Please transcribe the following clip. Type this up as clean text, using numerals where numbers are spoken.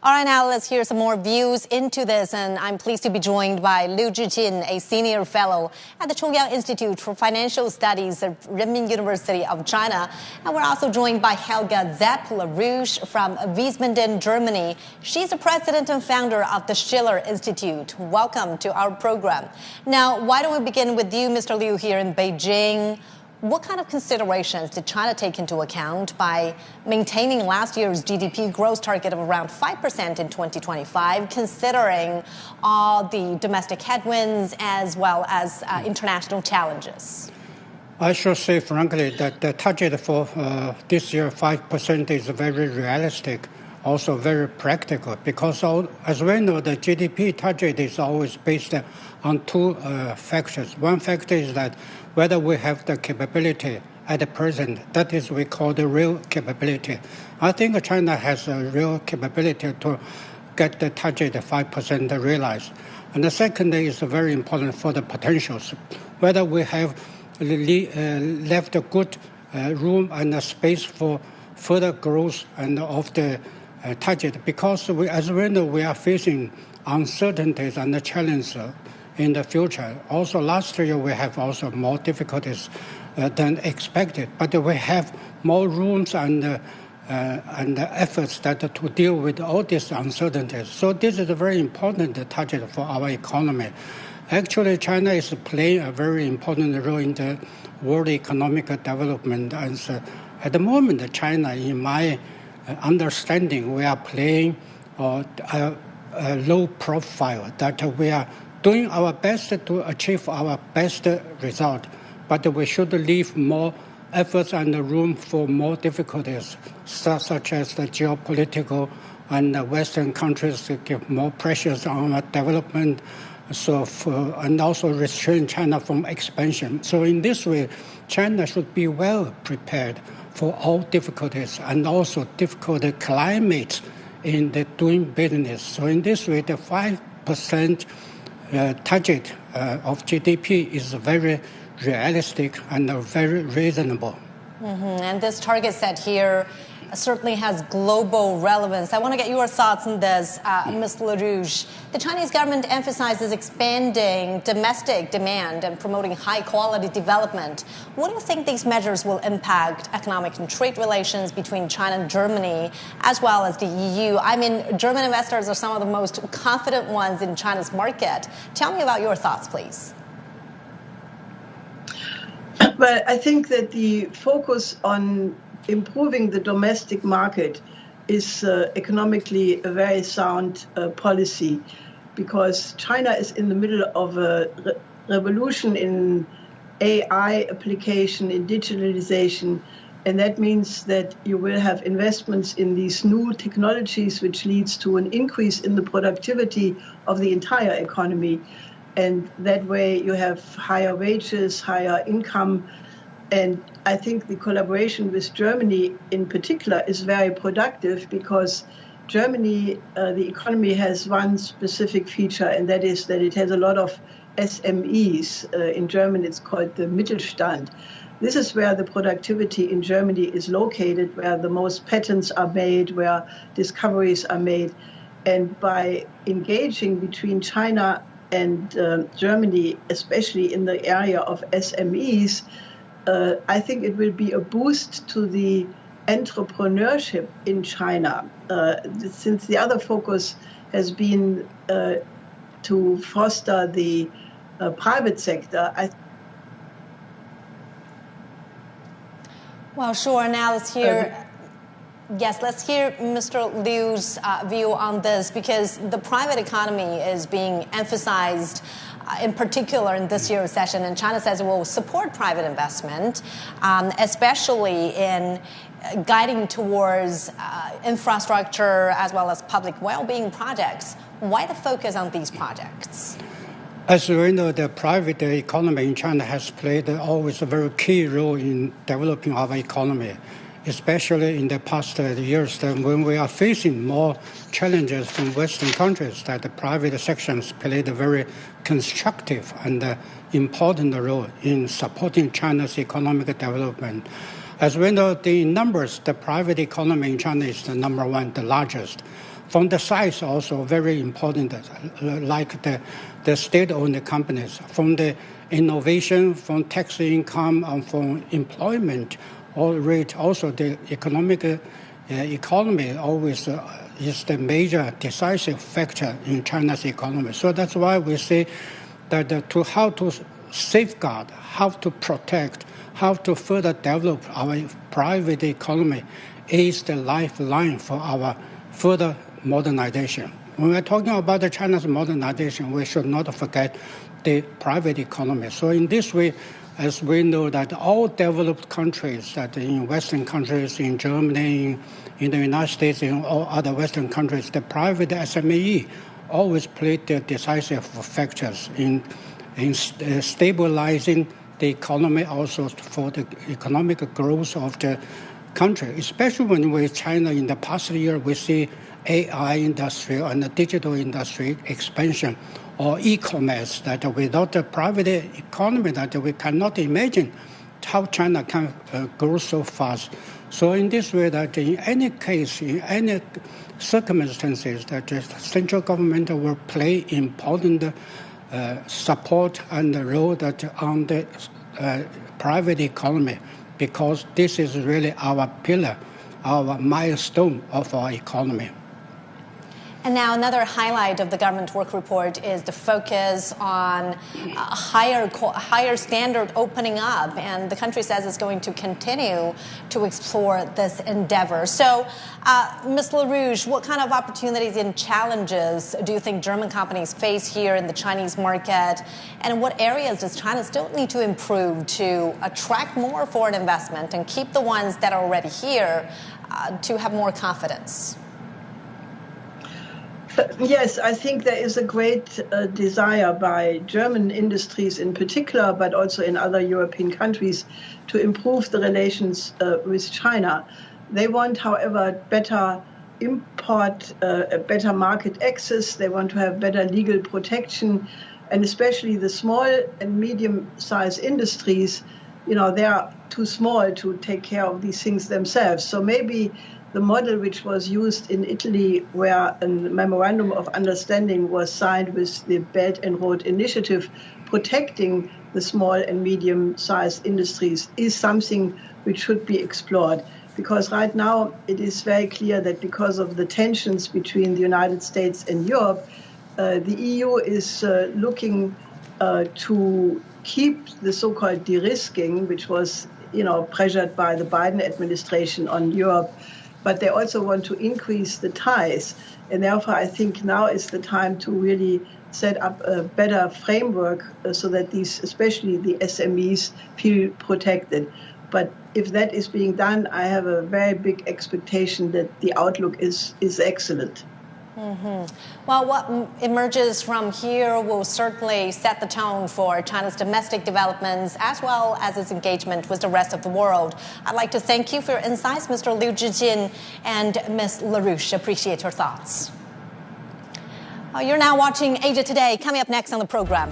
All right, now let's hear some more views into this, and I'm pleased to be joined by Liu Zhiqin, a senior fellow at the Chongyang Institute for Financial Studies at Renmin University of China. And we're also joined by Helga Zepp-LaRouche from Wiesbaden, Germany. She's the president and founder of the Schiller Institute. Welcome to our program. Now, why don't we begin with you, Mr. Liu, here in Beijing? What kind of considerations did China take into account by maintaining last year's GDP growth target of around 5% in 2025, considering all the domestic headwinds as well as international challenges? I should say, frankly, that the target for this year, 5%, is very realistic, also very practical, because as we know, the GDP target is always based on two factors. One factor is that whether we have the capability at the present, that is we call the real capability. I think China has a real capability to get the target 5% realized. And the second is very important for the potentials, whether we have left a good room and space for further growth and of the target, because as we know, we are facing uncertainties and the challenges in the future. Also, last year we have also more difficulties than expected, but we have more rooms and efforts that to deal with all these uncertainties. So this is a very important target for our economy. Actually, China is playing a very important role in the world economic development. And so at the moment, China, in my understanding, we are playing a low profile, that we are doing our best to achieve our best result, but we should leave more efforts and room for more difficulties, such as the geopolitical and Western countries to give more pressures on our development, and also restrain China from expansion. So in this way, China should be well prepared for all difficulties and also difficult climate in the doing business. So in this way, the 5% target of GDP is very realistic and very reasonable. And this target set here certainly has global relevance. I want to get your thoughts on this, Ms. LaRouche. The Chinese government emphasizes expanding domestic demand and promoting high-quality development. What do you think these measures will impact economic and trade relations between China and Germany, as well as the EU? I mean, German investors are some of the most confident ones in China's market. Tell me about your thoughts, please. Well, I think that the focus on improving the domestic market is economically a very sound policy, because China is in the middle of a revolution in AI application, in digitalization, and that means that you will have investments in these new technologies, which leads to an increase in the productivity of the entire economy. And that way you have higher wages, higher income. And I think the collaboration with Germany in particular is very productive, because Germany, the economy has one specific feature, and that is that it has a lot of SMEs. In German, it's called the Mittelstand. This is where the productivity in Germany is located, where the most patents are made, where discoveries are made. And by engaging between China and Germany, especially in the area of SMEs, I think it will be a boost to the entrepreneurship in China, since the other focus has been to foster the private sector. Well, sure. Now let's hear. Yes, let's hear Mr. Liu's view on this, because the private economy is being emphasized in particular in this year's session, and China says it will support private investment, especially in guiding towards infrastructure as well as public well-being projects. Why the focus on these projects? As we know, the private economy in China has played always a very key role in developing our economy, especially in the past years, when we are facing more challenges from Western countries, that the private sections played a very constructive and important role in supporting China's economic development. As we know, the numbers, the private economy in China is the number one, the largest. from the size also very important, like the state-owned companies, from the innovation, from tax income, and from employment rate. Also, the economy always is the major decisive factor in China's economy. So that's why we say that how to safeguard, how to protect, how to further develop our private economy is the lifeline for our further modernization. When we're talking about China's modernization, we should not forget the private economy. So in this way, as we know that all developed countries, that in Western countries, in Germany, in the United States, in all other Western countries, the private SME always played the decisive factors in stabilizing the economy, also for the economic growth of the country. Especially when with China in the past year, we see AI industry and the digital industry expansion, or e-commerce, that without the private economy, that we cannot imagine how China can grow so fast. So in this way, that in any case, in any circumstances, that the central government will play important support and role that on the private economy, because this is really our pillar, our milestone of our economy. And now another highlight of the government work report is the focus on higher standard opening up, and the country says it's going to continue to explore this endeavor. So, Ms. LaRouche, what kind of opportunities and challenges do you think German companies face here in the Chinese market, and in what areas does China still need to improve to attract more foreign investment and keep the ones that are already here to have more confidence? Yes, I think there is a great desire by German industries in particular, but also in other European countries, to improve the relations with China. They want, however, better better market access. They want to have better legal protection, and especially the small and medium-sized industries, they are too small to take care of these things themselves. So maybe the model which was used in Italy, where a memorandum of understanding was signed with the Belt and Road Initiative, protecting the small and medium-sized industries, is something which should be explored. Because right now it is very clear that because of the tensions between the United States and Europe, the EU is looking to keep the so-called de-risking, which was pressured by the Biden administration on Europe, but they also want to increase the ties. And therefore, I think now is the time to really set up a better framework so that these, especially the SMEs, feel protected. But if that is being done, I have a very big expectation that the outlook is excellent. Mm-hmm. Well, what emerges from here will certainly set the tone for China's domestic developments as well as its engagement with the rest of the world. I'd like to thank you for your insights, Mr. Liu Zhiqin and Ms. LaRouche. Appreciate your thoughts. You're now watching Asia Today. Coming up next on the program.